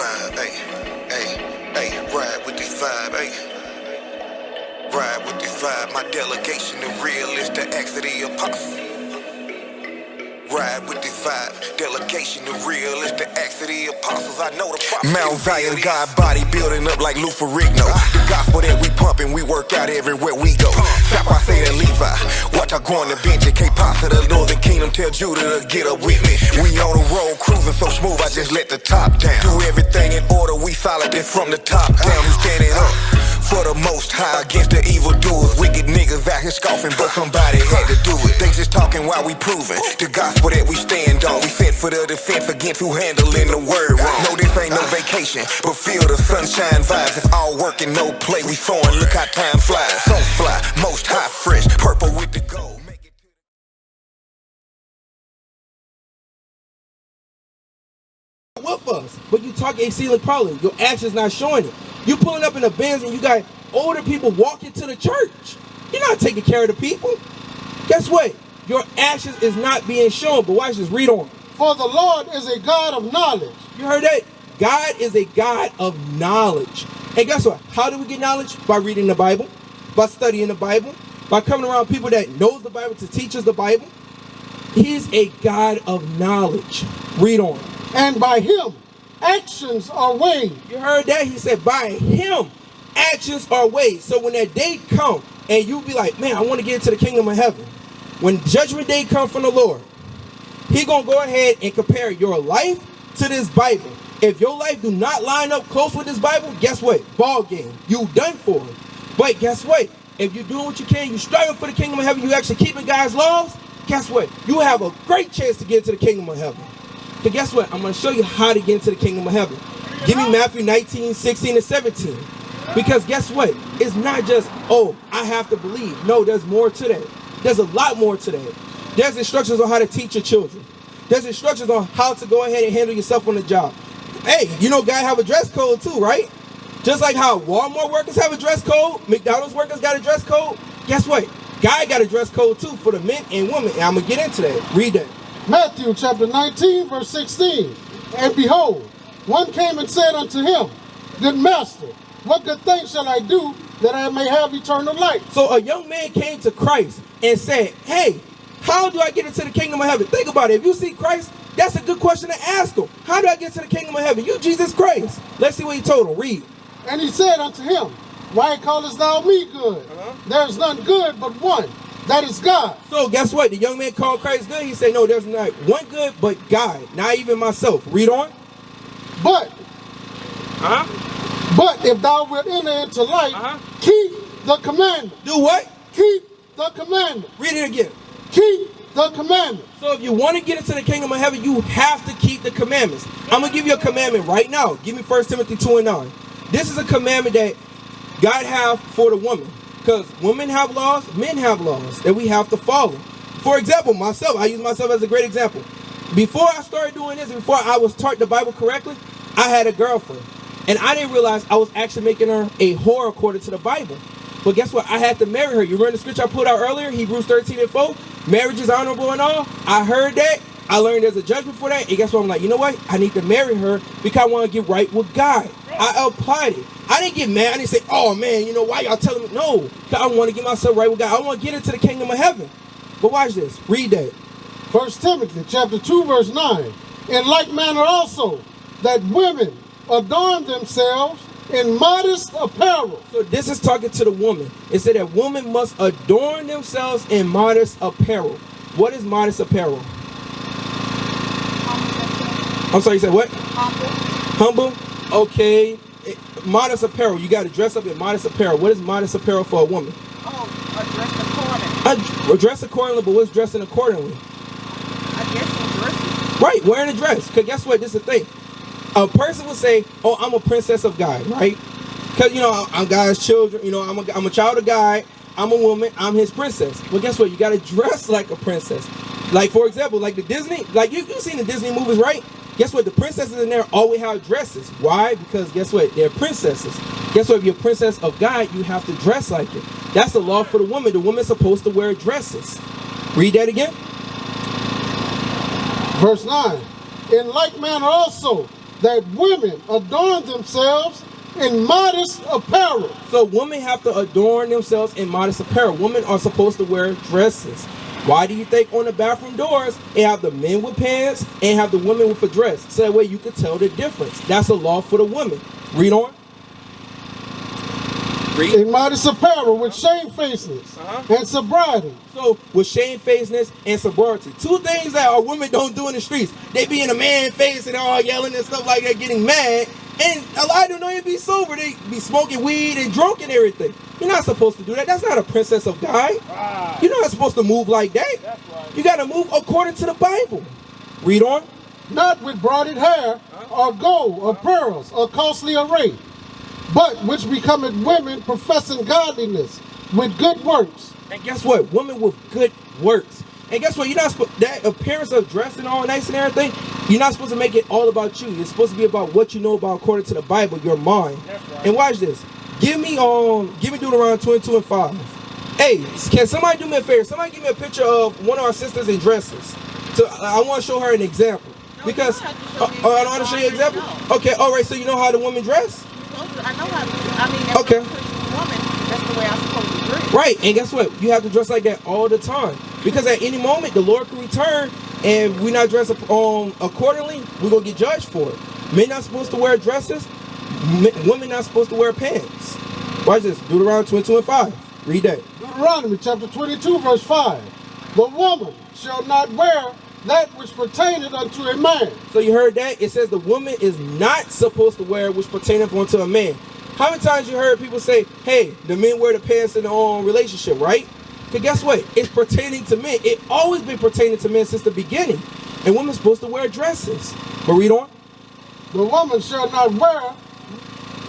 vibe, ride with this vibe, ride with this vibe. My delegation, the real is the acts of the apostle. Ride with this vibe, delegation, the real is the acts of the apostles. I know the prophet. Mount Zion, God body building up like Lou Ferrigno. The gospel that we pumping, we work out everywhere we go. Stop, I say to Levi, watch I go on the bench. It can't pass to the Northern Kingdom, tell Judah to get up with me. We on the road, cruising so smooth, I just let the top down. Do everything in order, we solid it from the top down. We standing up for the most high against the evildoers. Wicked niggas out here scoffing, but somebody had to do it. They just talking while we proving the gospel that we stand on. We fit for the defense against who handling the word wrong. No, this ain't no vacation, but feel the sunshine vibes. It's all work and no play. We soaring, look how time flies. So fly, most high, fresh, purple with the gold. With us, but you talk a ceiling problem. Your actions not showing it. You pulling up in a Benz and you got older people walking to the church. You're not taking care of the people. Guess what? Your actions is not being shown. But watch this. Read on. For the Lord is a God of knowledge. You heard that? God is a God of knowledge. And guess what? How do we get knowledge? By reading the Bible, by studying the Bible, by coming around people that knows the Bible to teach us the Bible. He's a God of knowledge. Read on. And by him, actions are weighed. You heard that? He said, by him, actions are weighed. So when that day come, and you be like, man, I want to get into the kingdom of heaven. When judgment day come from the Lord, he going to go ahead and compare your life to this Bible. If your life do not line up close with this Bible, guess what? Ball game. You done for it. But guess what? If you're doing what you can, you striving for the kingdom of heaven, you actually keeping God's laws, guess what? You have a great chance to get into the kingdom of heaven. So guess what? I'm going to show you how to get into the kingdom of heaven. Give me Matthew 19, 16, and 17. Because guess what? It's not just, oh, I have to believe. No, there's more to that. There's a lot more to that. There's instructions on how to teach your children. There's instructions on how to go ahead and handle yourself on the job. Hey, you know, guys have a dress code too, right? Just like how Walmart workers have a dress code, McDonald's workers got a dress code. Guess what? Guy got a dress code too for the men and women. And I'm going to get into that. Read that. Matthew chapter 19, verse 16. And behold, one came and said unto him, Good master, what good thing shall I do that I may have eternal life? So a young man came to Christ and said, hey, how do I get into the kingdom of heaven? Think about it. If you see Christ, that's a good question to ask him. How do I get to the kingdom of heaven? You Jesus Christ. Let's see what he told him. Read. And he said unto him, Why callest thou me good? There is none good but one, that is God. So guess what? The young man called Christ good. He said, no, there's not one good but God, not even myself. Read on. But if thou wilt enter into life, keep the commandment. Do what? Keep the commandment. Read it again. Keep the commandment. So if you want to get into the kingdom of heaven, you have to keep the commandments. I'm going to give you a commandment right now. Give me 1 Timothy 2 and 9. This is a commandment that God have for the woman. Because women have laws, men have laws that we have to follow. For example, myself, I use myself as a great example. Before I started doing this, before I was taught the Bible correctly, I had a girlfriend. And I didn't realize I was actually making her a whore according to the Bible. But guess what? I had to marry her. You remember the scripture I put out earlier, Hebrews 13 and 4? Marriage is honorable and all. I heard that. I learned there's a judgment for that. And guess what? I'm like, you know what? I need to marry her because I want to get right with God. I applied it. I didn't get mad. I didn't say, oh man, you know why y'all telling me? No, because I want to get myself right with God. I want to get into the kingdom of heaven. But watch this. Read that. 1 Timothy chapter 2 verse 9. In like manner also, that women adorn themselves in modest apparel. So this is talking to the woman. It said that women must adorn themselves in modest apparel. What is modest apparel? I'm sorry, you said what? Humble. Okay. Modest apparel. You got to dress up in modest apparel. What is modest apparel for a woman? Oh, a dress accordingly. A dress accordingly, but what's dressing accordingly? I guess some dresses. Right, wearing a dress. Because guess what? This is the thing. A person would say, oh, I'm a princess of God, right? Because, you know, I'm God's children. You know, I'm a child of God. I'm a woman. I'm his princess. Well, guess what? You got to dress like a princess. Like, for example, like the Disney. Like, you've seen the Disney movies, right? Guess what? The princesses in there always have dresses. Why? Because guess what? They're princesses. Guess what? If you're a princess of God, you have to dress like it. That's the law for the woman. The woman's supposed to wear dresses. Read that again. Verse 9. In like manner also, that women adorn themselves in modest apparel. So women have to adorn themselves in modest apparel. Women are supposed to wear dresses. Why do you think on the bathroom doors they have the men with pants and have the women with a dress? So that way you can tell the difference. That's a law for the women. Read on. Read. In modest apparel with shamefacedness and sobriety. So with shamefacedness and sobriety, two things that our women don't do in the streets. They be in a man face and they're all yelling and stuff like that, getting mad. And a lot of them don't even be sober. They be smoking weed and drunk and everything. You're not supposed to do that. That's not a princess of God. Wow. You're not supposed to move like that. That's right. You got to move according to the Bible. Read on. Not with braided hair or gold or pearls or costly array, but which becometh women professing godliness with good works. And guess what? Women with good works. And guess what? You're not supposed, that appearance of dressing all nice and everything, you're not supposed to make it all about you. It's supposed to be about what you know about according to the Bible, your mind. That's right. And watch this. Give me Deuteronomy 22:5. Hey, can somebody do me a favor? Somebody give me a picture of one of our sisters in dresses. I want to show her an example. Because I don't know how to show you an example. Okay, all right. So you know how the women dress? I know how to. I mean, that's okay. Woman, that's the way I'm supposed to dress. Right, and guess what? You have to dress like that all the time. Because at any moment, the Lord can return, and we're not dressed accordingly, we're going to get judged for it. Men not supposed to wear dresses. Women not supposed to wear pants. Watch this. Deuteronomy 22:5. Read that. Deuteronomy chapter 22, verse 5. The woman shall not wear that which pertaineth unto a man. So you heard that? It says the woman is not supposed to wear which pertaineth unto a man. How many times you heard people say, hey, the men wear the pants in their own relationship, right? Because guess what? It's pertaining to men. It always been pertaining to men since the beginning. And women supposed to wear dresses. But read on. The woman shall not wear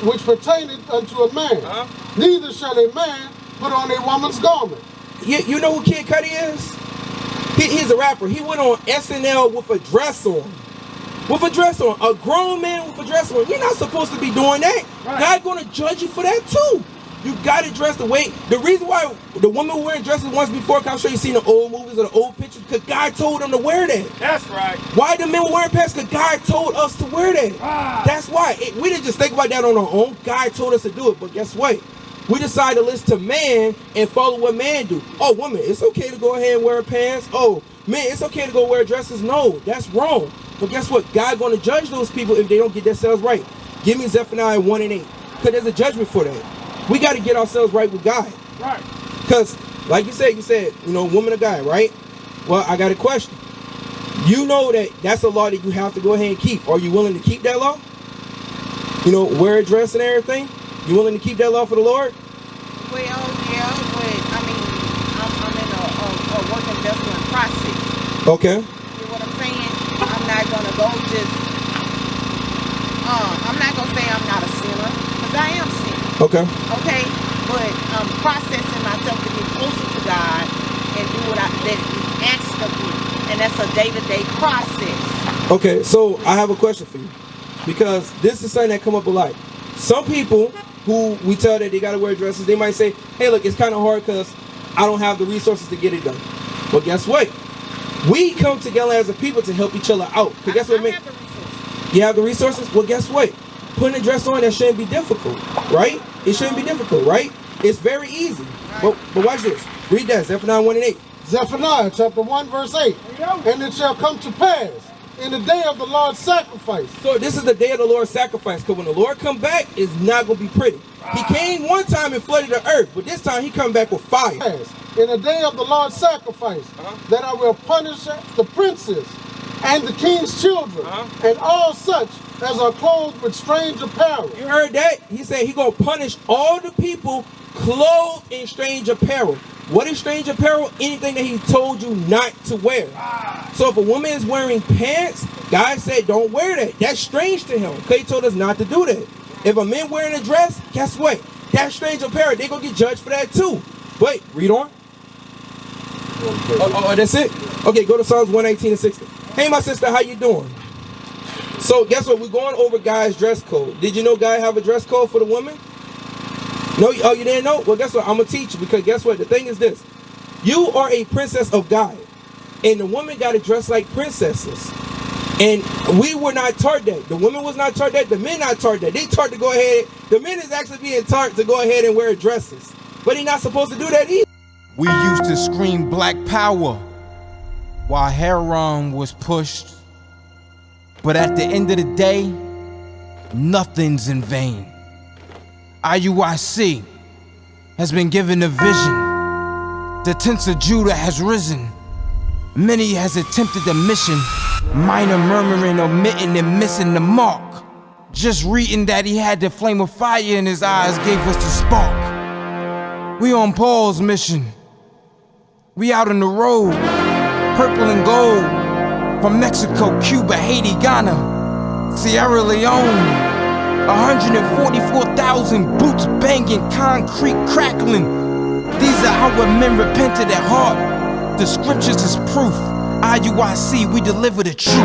which pertaineth unto a man. Neither shall a man put on a woman's garment. You know who Kid Cudi is? He's a rapper. He went on SNL with a dress on. With a dress on. A grown man with a dress on. You're not supposed to be doing that. Right. God's going to judge you for that too. You got to dress the way. The reason why the women were wearing dresses once before, I'm sure you've seen the old movies or the old pictures, because God told them to wear that. That's right. Why the men were wearing pants? Because God told us to wear that. That's why. We didn't just think about that on our own. God told us to do it. But guess what? We decided to listen to man and follow what man do. Oh, woman, it's okay to go ahead and wear pants. Oh, man, it's okay to go wear dresses. No, that's wrong. But guess what? God going to judge those people if they don't get themselves right. Give me Zephaniah 1:8. Because there's a judgment for that. We got to get ourselves right with God. Right. Because, like you said, woman or guy, right? Well, I got a question. You know that's a law that you have to go ahead and keep. Are you willing to keep that law? Wear a dress and everything? You willing to keep that law for the Lord? Well, yeah, but I mean, I'm in a work investment process. Okay. You know what I'm saying? I'm not gonna go just. I'm not gonna say I'm not a sinner, because I am sinner. Okay. Okay, but I'm processing myself to get closer to God and do what that He asked of me, and that's a day-to-day process. Okay, so I have a question for you, because this is something that come up a lot. Some people who we tell that they got to wear dresses, they might say, hey, look, it's kind of hard because I don't have the resources to get it done. But guess what? We come together as a people to help each other out. Because guess what? I have the resources. You have the resources? Well, guess what? Putting a dress on, that shouldn't be difficult, right? It shouldn't be difficult, right? It's very easy. Right. But watch this. Read that, Zephaniah 1:8. Zephaniah chapter 1, verse 8. And it shall come to pass in the day of the Lord's sacrifice. So this is the day of the Lord's sacrifice, because when the Lord come back, it's not going to be pretty. He came one time and flooded the earth, but this time he come back with fire. In the day of the Lord's sacrifice, that I will punish the princes and the king's children, and all such as are clothed with strange apparel. You heard that? He said he going to punish all the people clothed in strange apparel. What is strange apparel? Anything that he told you not to wear. So if a woman is wearing pants, God said don't wear that. That's strange to him. He told us not to do that. If a man wearing a dress, guess what? That's strange apparel. They're going to get judged for that too. Wait, read on. Oh, that's it? Okay, go to Psalms 118:60. Hey, my sister, how you doing? So guess what? We're going over guys' dress code. Did you know guys have a dress code for the women? No, oh, you didn't know? Well, guess what? I'm going to teach you, because guess what? The thing is this. You are a princess of God, and the woman got to dress like princesses. And we were not taught that. The women was not taught that. The men not taught that. They taught to go ahead. The men is actually being taught to go ahead and wear dresses. But he's not supposed to do that either. We used to scream black power while heroin was pushed. But at the end of the day, nothing's in vain. IUIC has been given a vision. The tents of Judah has risen. Many has attempted the mission. Minor murmuring, omitting, and missing the mark. Just reading that he had the flame of fire in his eyes gave us the spark. We on Paul's mission. We out on the road, purple and gold. From Mexico, Cuba, Haiti, Ghana, Sierra Leone. 144,000 boots banging, concrete crackling. These are our men repented at heart. The scriptures is proof. IUIC, we deliver the truth.